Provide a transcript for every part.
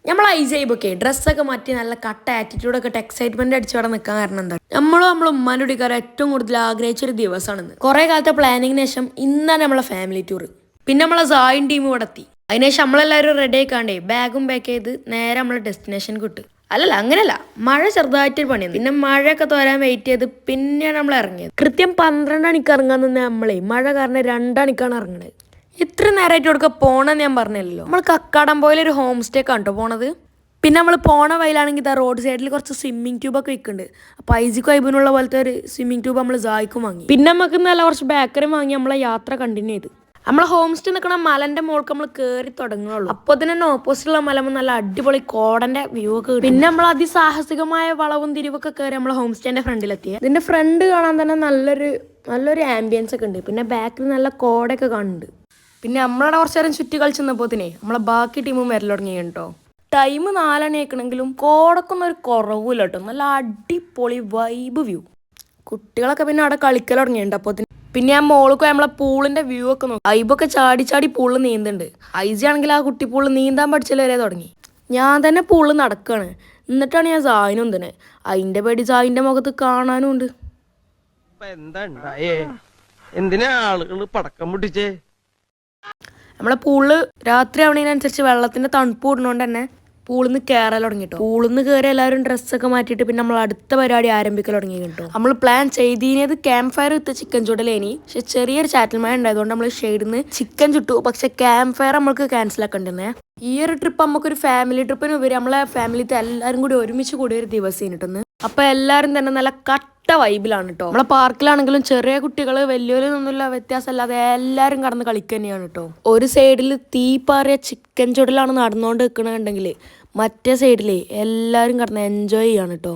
നമ്മൾ ഐജൈബൊക്കെ ഡ്രസ്സൊക്കെ മാറ്റി നല്ല കട്ട ആറ്റിറ്റ്യൂഡൊക്കെ എക്സൈറ്റ്മെന്റ് അടിച്ചവിടെ നിൽക്കാൻ കാരണം എന്താ നമ്മളെ ഉമ്മാൻ്റെ കുടിക്കാരെ ഏറ്റവും കൂടുതൽ ആഗ്രഹിച്ചൊരു ദിവസമാണെന്ന്. കുറെ കാലത്തെ പ്ലാനിങ്ങിന് ശേഷം ഇന്നാണ് നമ്മളെ ഫാമിലി ടൂർ. പിന്നെ നമ്മളെ സായിൻ ടീം ഇവിടെ എത്തി. അതിനുശേഷം നമ്മളെല്ലാവരും റെഡി ആയിക്കാണ്ടേ ബാഗും പാക്ക് ചെയ്ത് നേരെ നമ്മളെ ഡെസ്റ്റിനേഷൻ കിട്ടും. അല്ലല്ല അങ്ങനല്ല, മഴ ചെറുതായിട്ടൊരു പണിയാണ്. പിന്നെ മഴയൊക്കെ തോരാൻ വെയിറ്റ് ചെയ്ത് പിന്നെയാണ് നമ്മൾ ഇറങ്ങിയത്. കൃത്യം 12 മണിക്ക് ഇറങ്ങാൻ നിന്ന് നമ്മളെ മഴ കാരണം 2 മണിക്കാണ് ഇറങ്ങുന്നത്. ഇത്ര നേരമായിട്ട് കൊടുക്കുക പോണെന്ന് ഞാൻ പറഞ്ഞല്ലോ. നമ്മൾ കക്കാടംപോയിൽ ഒരു ഹോം സ്റ്റേ കണ്ടോ പോണത്. പിന്നെ നമ്മൾ പോണ വയലാണെങ്കിൽ ഇതാ റോഡ് സൈഡിൽ കുറച്ച് സ്വിമ്മിങ് ട്യൂബൊക്കെ വിൽക്കുന്നുണ്ട്. അപ്പോൾ ഐസിക്ക് വൈബിനുള്ള പോലത്തെ ഒരു സ്വിമ്മിങ് ട്യൂബ് നമ്മൾ സായിക്കും വാങ്ങി. പിന്നെ നമുക്ക് നല്ല കുറച്ച് ബേക്കറി വാങ്ങി നമ്മളെ യാത്ര കണ്ടിന്യൂ ചെയ്തു. നമ്മളെ ഹോം സ്റ്റേ നിൽക്കണ മലന്റെ മുകൾക്ക് നമ്മൾ കയറി തുടങ്ങുള്ളൂ. അപ്പോൾ തന്നെ ഓപ്പോസിറ്റുള്ള മലമ്പ് നല്ല അടിപൊളി കോടന്റെ വ്യൂ ഒക്കെ കിട്ടും. പിന്നെ നമ്മൾ അതിസാഹസികമായ വളവും തിരിവൊക്കെ കയറി നമ്മളെ ഹോം സ്റ്റേന്റെ ഫ്രണ്ടിലെത്തിയ ഇതിന്റെ ഫ്രണ്ട് കാണാൻ തന്നെ നല്ലൊരു ആംബിയൻസ് ഒക്കെ ഉണ്ട്. പിന്നെ ബാക്കിൽ നല്ല കോടയൊക്കെ കാണുന്നുണ്ട്. പിന്നെ നമ്മളവിടെ കുറച്ച് നേരം ചുറ്റി കളിച്ചപ്പോത്തിനെ നമ്മളെ ബാക്കി ടീമും വരൽ തുടങ്ങി കേട്ടോ. ടൈം 4 മണി ആക്കണമെങ്കിലും കോടക്കൊന്നും ഒരു കുറവില്ല കേട്ടോ. നല്ല അടിപൊളി വൈബ് വ്യൂ. കുട്ടികളൊക്കെ പിന്നെ അവിടെ കളിക്കൽ തുടങ്ങിയിട്ടുണ്ട്. അപ്പോൾ പിന്നെ ആ മോൾക്ക് നമ്മളെ പൂളിന്റെ വ്യൂ ഒക്കെ നോക്കി വൈബൊക്കെ ചാടി പൂളിൽ നീന്തുന്നുണ്ട്. ഐസി ആണെങ്കിൽ ആ കുട്ടി പൂളിൽ നീന്താൻ പഠിച്ചാൽ വരെ തുടങ്ങി. ഞാൻ തന്നെ പൂളിൽ നടക്കുകയാണ്. എന്നിട്ടാണ് ഞാൻ സായിനും തന്നെ അതിന്റെ പേടി സായിന്റെ മുഖത്ത് കാണാനും ഉണ്ട്. എന്തിനാ ആളുകൾ പടക്കം പൊട്ടിച്ചേ? നമ്മളെ പൂളില് രാത്രി ആവണതിനനുസരിച്ച് വെള്ളത്തിന്റെ തണുപ്പ് കൂടുന്നോണ്ട് തന്നെ പൂളിൽ നിന്ന് കയറാൻ തുടങ്ങിട്ടോ. പൂളിൽ നിന്ന് കയറി എല്ലാവരും ഡ്രസ്സൊക്കെ മാറ്റിയിട്ട് പിന്നെ നമ്മൾ അടുത്ത പരിപാടി ആരംഭിക്കൽ തുടങ്ങി കേട്ടോ. നമ്മൾ പ്ലാൻ ചെയ്തിരുന്നത് ക്യാമ്പ് ഫയർ വിത്ത് ചിക്കൻ ചുടലേനി. പക്ഷെ ചെറിയൊരു ചാറ്റൽമഴ ഉണ്ടായതുകൊണ്ട് നമ്മൾ ഷെയ്ഡിൽ നിന്ന് ചിക്കൻ ചുട്ടു. പക്ഷെ ക്യാമ്പ് ഫയർ നമ്മൾക്ക് ക്യാൻസൽ ആക്കണ്ടേ. ഈ ഒരു ട്രിപ്പ് നമുക്കൊരു ഫാമിലി ട്രിപ്പിന് ഉപരി നമ്മളെ ഫാമിലിത്തെ എല്ലാവരും കൂടി ഒരുമിച്ച് കൂടിയ ഒരു ദിവസം കിട്ടുന്നു. അപ്പൊ എല്ലാവരും തന്നെ നല്ല കട്ട വൈബിലാണ് കേട്ടോ. നമ്മളെ പാർക്കിലാണെങ്കിലും ചെറിയ കുട്ടികൾ വലിയൊരുന്നൊന്നുമില്ല വ്യത്യാസമല്ലാതെ എല്ലാവരും കടന്ന് കളിക്കുക തന്നെയാണ് കേട്ടോ. ഒരു സൈഡിൽ തീ പാറിയ ചിക്കൻ ചുടലാണ് നടന്നുകൊണ്ട് നിൽക്കണമെന്നുണ്ടെങ്കിൽ മറ്റേ സൈഡിൽ എല്ലാവരും കടന്ന് എൻജോയ് ചെയ്യാണ് കേട്ടോ.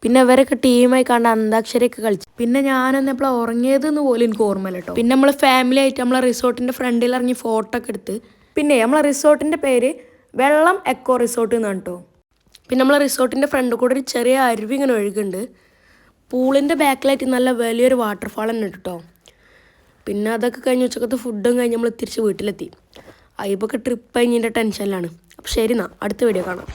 പിന്നെ ഇവരൊക്കെ ടീമായി കണ്ട് അന്താക്ഷരിയൊക്കെ കളിച്ചു. പിന്നെ ഞാനൊന്നും എപ്പോഴും ഉറങ്ങിയതെന്ന് പോലും എനിക്ക് ഓർമ്മയില്ല കേട്ടോ. പിന്നെ നമ്മൾ ഫാമിലി ആയിട്ട് നമ്മളെ റിസോർട്ടിന്റെ ഫ്രണ്ടിൽ ഇറങ്ങി ഫോട്ടോ ഒക്കെ എടുത്ത്. പിന്നെ നമ്മളെ റിസോർട്ടിന്റെ പേര് വെള്ളം എക്കോ റിസോർട്ട് എന്നാണ് കേട്ടോ. പിന്നെ നമ്മളെ റിസോർട്ടിന്റെ ഫ്രണ്ടിൽ കൂടെ ഒരു ചെറിയ അരുവി ഇങ്ങനെ ഒഴുകുന്നുണ്ട്. പൂളിന്റെ ബാക്കിലായിട്ട് നല്ല വലിയൊരു വാട്ടർഫാൾ തന്നെ കേട്ടോ. പിന്നെ അതൊക്കെ കഴിഞ്ഞ് ഉച്ചക്കത്തെ ഫുഡും കഴിഞ്ഞ് നമ്മൾ തിരിച്ച് വീട്ടിലെത്തി. അയ്യപ്പൊക്കെ ട്രിപ്പ് കഴിഞ്ഞതിൻ്റെ ടെൻഷനിലാണ്. അപ്പോൾ ശരി എന്നാ അടുത്ത വീഡിയോ കാണാം.